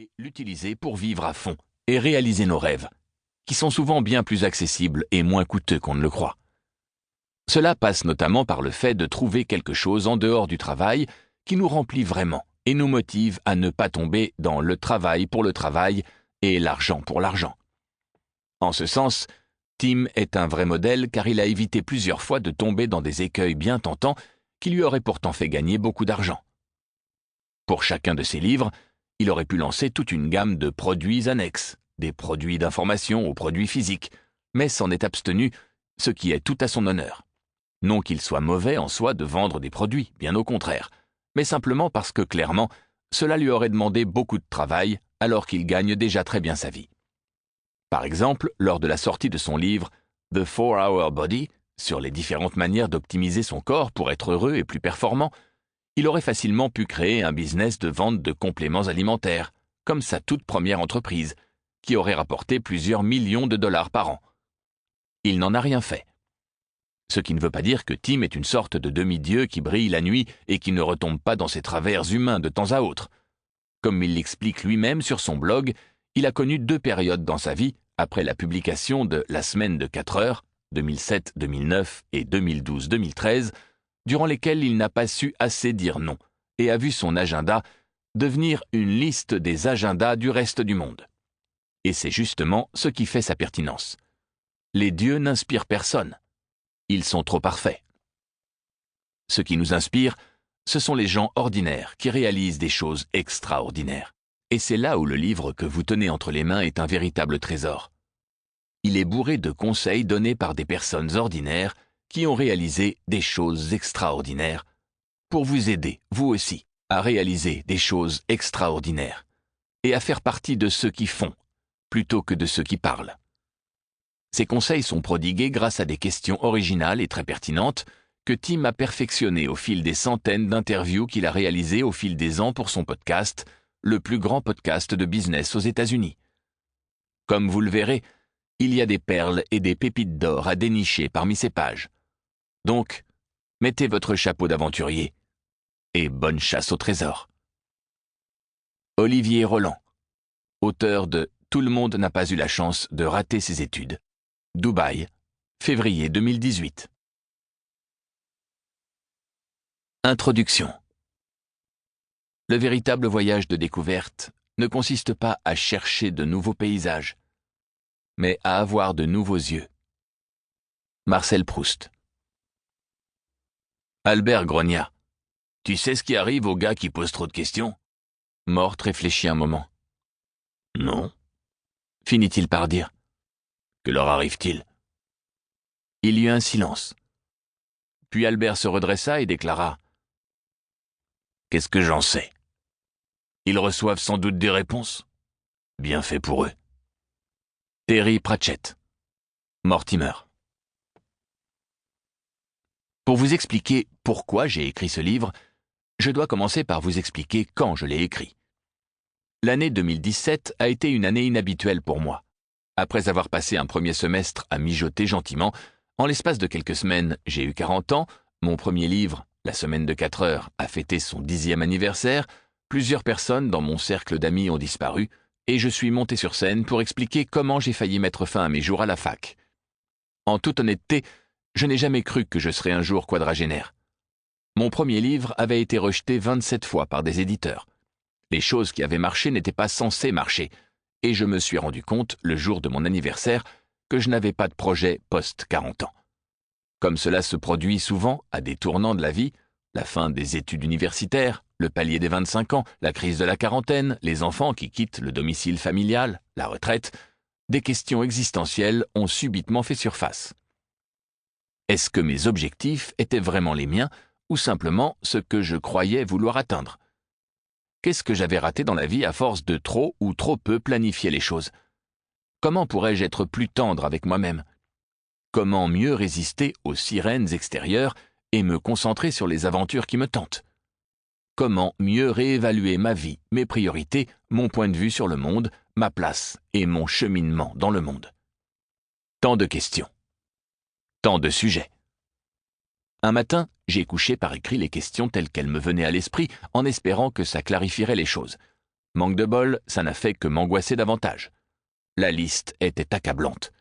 et l'utiliser pour vivre à fond et réaliser nos rêves, qui sont souvent bien plus accessibles et moins coûteux qu'on ne le croit. Cela passe notamment par le fait de trouver quelque chose en dehors du travail qui nous remplit vraiment et nous motive à ne pas tomber dans le travail pour le travail et l'argent pour l'argent. En ce sens, Tim est un vrai modèle car il a évité plusieurs fois de tomber dans des écueils bien tentants qui lui auraient pourtant fait gagner beaucoup d'argent. Pour chacun de ses livres, il aurait pu lancer toute une gamme de produits annexes, des produits d'information aux produits physiques, mais s'en est abstenu, ce qui est tout à son honneur. Non qu'il soit mauvais en soi de vendre des produits, bien au contraire, mais simplement parce que clairement, cela lui aurait demandé beaucoup de travail alors qu'il gagne déjà très bien sa vie. Par exemple, lors de la sortie de son livre « The 4-Hour Body » sur les différentes manières d'optimiser son corps pour être heureux et plus performant, il aurait facilement pu créer un business de vente de compléments alimentaires, comme sa toute première entreprise, qui aurait rapporté plusieurs millions de dollars par an. Il n'en a rien fait. Ce qui ne veut pas dire que Tim est une sorte de demi-dieu qui brille la nuit et qui ne retombe pas dans ses travers humains de temps à autre. Comme il l'explique lui-même sur son blog, il a connu 2 périodes dans sa vie, après la publication de La semaine de 4 heures, 2007-2009 et 2012-2013, durant lesquelles il n'a pas su assez dire non, et a vu son agenda devenir une liste des agendas du reste du monde. Et c'est justement ce qui fait sa pertinence. Les dieux n'inspirent personne. Ils sont trop parfaits. Ce qui nous inspire, ce sont les gens ordinaires qui réalisent des choses extraordinaires. Et c'est là où le livre que vous tenez entre les mains est un véritable trésor. Il est bourré de conseils donnés par des personnes ordinaires qui ont réalisé des choses extraordinaires pour vous aider, vous aussi, à réaliser des choses extraordinaires et à faire partie de ceux qui font, plutôt que de ceux qui parlent. Ces conseils sont prodigués grâce à des questions originales et très pertinentes que Tim a perfectionnées au fil des centaines d'interviews qu'il a réalisées au fil des ans pour son podcast, le plus grand podcast de business aux États-Unis. Comme vous le verrez, il y a des perles et des pépites d'or à dénicher parmi ces pages. Donc, mettez votre chapeau d'aventurier et bonne chasse au trésor. Olivier Roland, auteur de « Tout le monde n'a pas eu la chance de rater ses études ». Dubaï, février 2018. Introduction. Le véritable voyage de découverte ne consiste pas à chercher de nouveaux paysages, mais à avoir de nouveaux yeux. Marcel Proust. Albert grogna. « Tu sais ce qui arrive aux gars qui posent trop de questions ?» Morte réfléchit un moment. « Non. » finit-il par dire. « Que leur arrive-t-il » Il y eut un silence. Puis Albert se redressa et déclara « Qu'est-ce que j'en sais ? Ils reçoivent sans doute des réponses. Bien fait pour eux. » Terry Pratchett. Mortimer. Pour vous expliquer pourquoi j'ai écrit ce livre, je dois commencer par vous expliquer quand je l'ai écrit. L'année 2017 a été une année inhabituelle pour moi. Après avoir passé un premier semestre à mijoter gentiment, en l'espace de quelques semaines, j'ai eu 40 ans, mon premier livre, La semaine de 4 heures, a fêté son 10e anniversaire, plusieurs personnes dans mon cercle d'amis ont disparu, et je suis monté sur scène pour expliquer comment j'ai failli mettre fin à mes jours à la fac. En toute honnêteté, je n'ai jamais cru que je serais un jour quadragénaire. Mon premier livre avait été rejeté 27 fois par des éditeurs. Les choses qui avaient marché n'étaient pas censées marcher, et je me suis rendu compte, le jour de mon anniversaire, que je n'avais pas de projet post-40 ans. Comme cela se produit souvent à des tournants de la vie, la fin des études universitaires, le palier des 25 ans, la crise de la quarantaine, les enfants qui quittent le domicile familial, la retraite, des questions existentielles ont subitement fait surface. Est-ce que mes objectifs étaient vraiment les miens ou simplement ce que je croyais vouloir atteindre ? Qu'est-ce que j'avais raté dans la vie à force de trop ou trop peu planifier les choses ? Comment pourrais-je être plus tendre avec moi-même ? Comment mieux résister aux sirènes extérieures et me concentrer sur les aventures qui me tentent ? Comment mieux réévaluer ma vie, mes priorités, mon point de vue sur le monde, ma place et mon cheminement dans le monde ? Tant de questions. Tant de sujets. Un matin, j'ai couché par écrit les questions telles qu'elles me venaient à l'esprit en espérant que ça clarifierait les choses. Manque de bol, ça n'a fait que m'angoisser davantage. La liste était accablante.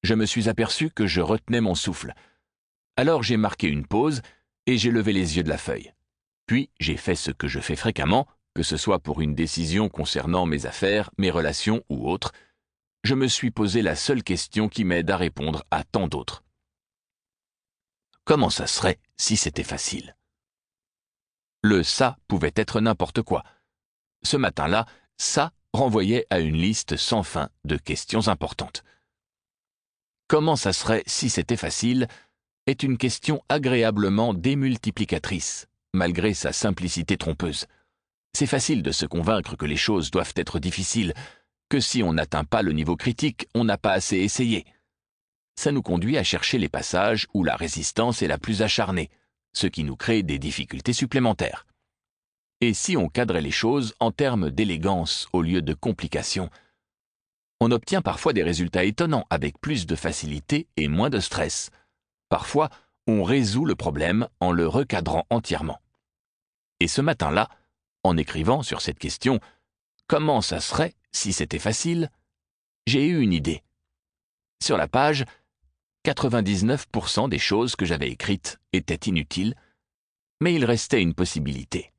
Je me suis aperçu que je retenais mon souffle. Alors j'ai marqué une pause et j'ai levé les yeux de la feuille. Puis j'ai fait ce que je fais fréquemment, que ce soit pour une décision concernant mes affaires, mes relations ou autres. Je me suis posé la seule question qui m'aide à répondre à tant d'autres. Comment ça serait si c'était facile? Le ça pouvait être n'importe quoi. Ce matin-là, ça renvoyait à une liste sans fin de questions importantes. Comment ça serait si c'était facile est une question agréablement démultiplicatrice, malgré sa simplicité trompeuse. C'est facile de se convaincre que les choses doivent être difficiles, que si on n'atteint pas le niveau critique, on n'a pas assez essayé. Ça nous conduit à chercher les passages où la résistance est la plus acharnée, ce qui nous crée des difficultés supplémentaires. Et si on cadrait les choses en termes d'élégance au lieu de complications, on obtient parfois des résultats étonnants avec plus de facilité et moins de stress. Parfois, on résout le problème en le recadrant entièrement. Et ce matin-là, en écrivant sur cette question « Comment ça serait si c'était facile ?», j'ai eu une idée. Sur la page, 99% des choses que j'avais écrites étaient inutiles, mais il restait une possibilité.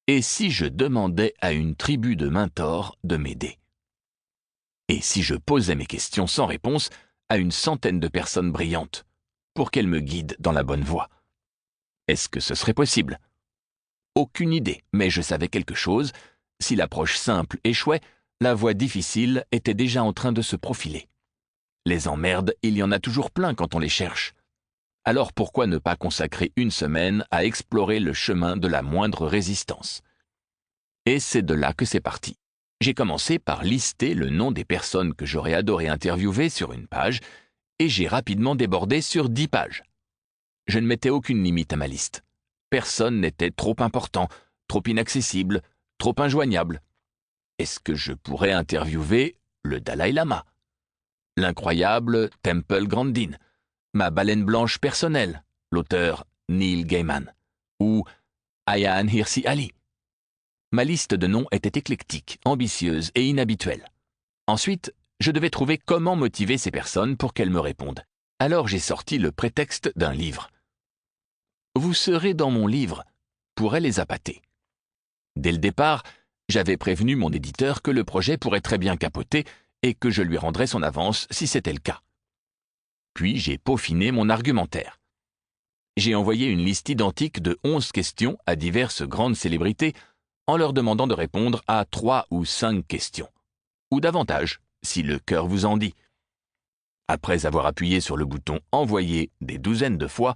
Et si je demandais à une tribu de mentors de m'aider? Et si je posais mes questions sans réponse à une centaine de personnes brillantes, pour qu'elles me guident dans la bonne voie? Est-ce que ce serait possible? Aucune idée, mais je savais quelque chose. Si l'approche simple échouait, la voie difficile était déjà en train de se profiler. Les emmerdes, il y en a toujours plein quand on les cherche. Alors pourquoi ne pas consacrer une semaine à explorer le chemin de la moindre résistance? Et c'est de là que c'est parti. J'ai commencé par lister le nom des personnes que j'aurais adoré interviewer sur une page, et j'ai rapidement débordé sur 10 pages. Je ne mettais aucune limite à ma liste. Personne n'était trop important, trop inaccessible, trop injoignable. Est-ce que je pourrais interviewer le Dalai Lama, l'incroyable Temple Grandin, ma baleine blanche personnelle, l'auteur Neil Gaiman, ou Ayaan Hirsi Ali? Ma liste de noms était éclectique, ambitieuse et inhabituelle. Ensuite, je devais trouver comment motiver ces personnes pour qu'elles me répondent. Alors j'ai sorti le prétexte d'un livre. Vous serez dans mon livre, pourrait les appâter. Dès le départ, j'avais prévenu mon éditeur que le projet pourrait très bien capoter et que je lui rendrais son avance si c'était le cas. Puis j'ai peaufiné mon argumentaire. J'ai envoyé une liste identique de 11 questions à diverses grandes célébrités en leur demandant de répondre à 3 ou 5 questions, ou davantage, si le cœur vous en dit. Après avoir appuyé sur le bouton « Envoyer » des douzaines de fois,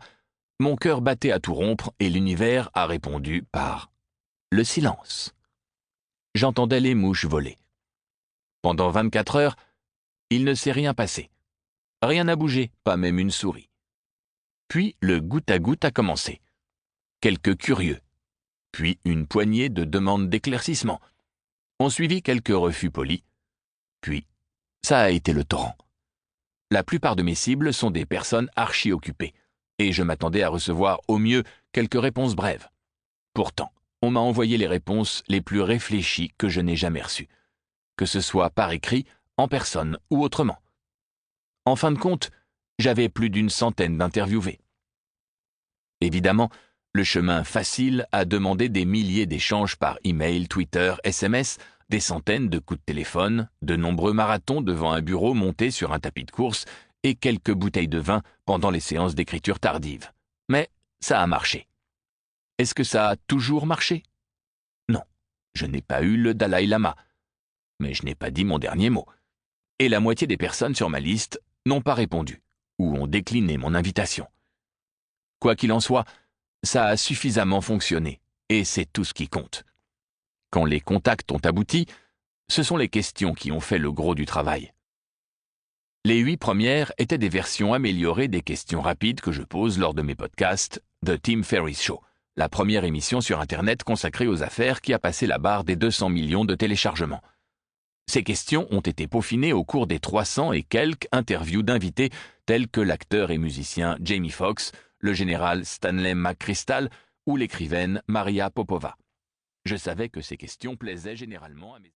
mon cœur battait à tout rompre et l'univers a répondu par le silence. J'entendais les mouches voler. Pendant 24 heures, il ne s'est rien passé. Rien n'a bougé, pas même une souris. Puis le goutte à goutte a commencé. Quelques curieux, puis une poignée de demandes d'éclaircissement. On suivit quelques refus polis. Puis, ça a été le torrent. La plupart de mes cibles sont des personnes archi-occupées, et je m'attendais à recevoir au mieux quelques réponses brèves. Pourtant, on m'a envoyé les réponses les plus réfléchies que je n'ai jamais reçues, que ce soit par écrit, en personne ou autrement. En fin de compte, j'avais plus d'une centaine d'interviewés. Évidemment, le chemin facile a demandé des milliers d'échanges par email, Twitter, SMS, des centaines de coups de téléphone, de nombreux marathons devant un bureau monté sur un tapis de course et quelques bouteilles de vin pendant les séances d'écriture tardive. Mais ça a marché. Est-ce que ça a toujours marché? Non, je n'ai pas eu le Dalai Lama. Mais je n'ai pas dit mon dernier mot. Et la moitié des personnes sur ma liste n'ont pas répondu, ou ont décliné mon invitation. Quoi qu'il en soit, ça a suffisamment fonctionné, et c'est tout ce qui compte. Quand les contacts ont abouti, ce sont les questions qui ont fait le gros du travail. Les 8 premières étaient des versions améliorées des questions rapides que je pose lors de mes podcasts The Tim Ferriss Show, la première émission sur Internet consacrée aux affaires qui a passé la barre des 200 millions de téléchargements. Ces questions ont été peaufinées au cours des 300 et quelques interviews d'invités tels que l'acteur et musicien Jamie Foxx, le général Stanley McChrystal ou l'écrivaine Maria Popova. Je savais que ces questions plaisaient généralement à mes